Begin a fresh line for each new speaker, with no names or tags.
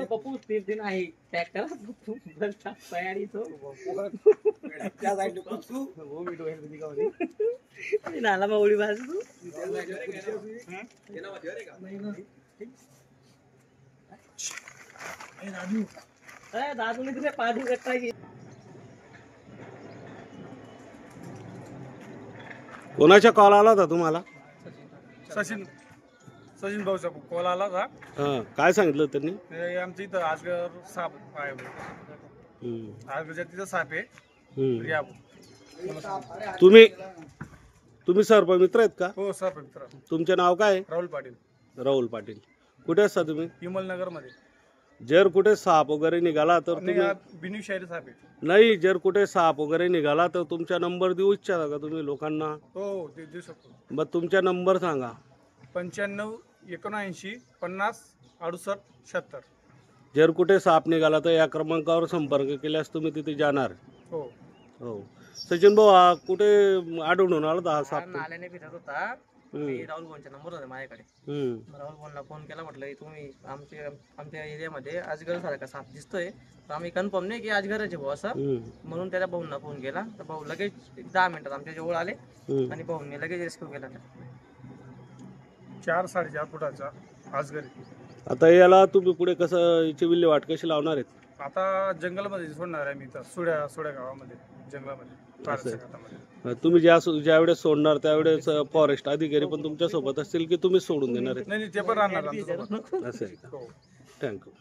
पप्पू 3 दिन आहे ट्रॅक्टर पप्पू तयारी तो त्या साइड कुचू वो वीडियो है दिखा वाली नाला में उड़ी बाज तू देना मत करेगा नहीं ना ए राजू ए दादू ने तुझे पादू कट्टा की
कोणाचा कॉल आला होता तुम्हाला?
सचिन भाऊचा कॉल आला होता.
काय सांगितलं त्यांनी?
आमच्या इथं आजगर साप आहे. आजगरच्या तिथं साप आहे.
तुम्ही सर्प मित्र आहेत का?
हो सर्प मित्र.
तुमचे नाव काय?
राहुल पाटील.
राहुल पाटील. कुठे असता तुम्ही?
हिमलनगर मध्ये.
जर कुठे साप वगैरे निघाला तर तुम्ही
बिनविषारी साप आहे.
नाही, जर कुठे साप वगैरे निघाला तर तुमचा नंबर देऊ इच्छिता का तुम्ही लोकांना?
हो देऊ शकतो.
मग तुमचा नंबर सांगा.
95 79 50 68 76.
जर कुठे साप निघाला तर या क्रमांकावर संपर्क केल्यास तुम्ही तिथे जाणार.
हो
हो. सचिन भाऊ, हा कुठे आढळून आला होता हा साप?
नाल्याने फिरत होता. मी राहुल भाऊंचा नंबर होता माझ्याकडे. राहुल भाऊंना फोन केला, म्हटलं तुम्ही आमच्या एरियामध्ये अजगर सारखा साप दिसतोय, तर आम्ही कन्फर्म नाही की अजगरचे भाऊ असं, म्हणून त्याला भाऊंना फोन केला. तर भाऊ लगेच 10 मिनिटात आमच्या जवळ आले आणि भाऊंनी लगेच रेस्क्यू केला.
4-4.5 फुटाचा अजगर.
आता याला तुम्ही पुढे कसं याची विल्हेवाट कशी लावणार आहेत?
आता जंगलमध्ये सोडणार आहे मी. इथं सोड्या गावामध्ये जंगलामध्ये.
तुम्ही ज्यावेळेस सोडणार त्यावेळेस फॉरेस्ट अधिकारी पण तुमच्या सोबत असतील की तुम्ही सोडून देणार आहेत?
नाही ते पण राहणार.
असं आहे का? थँक्यू.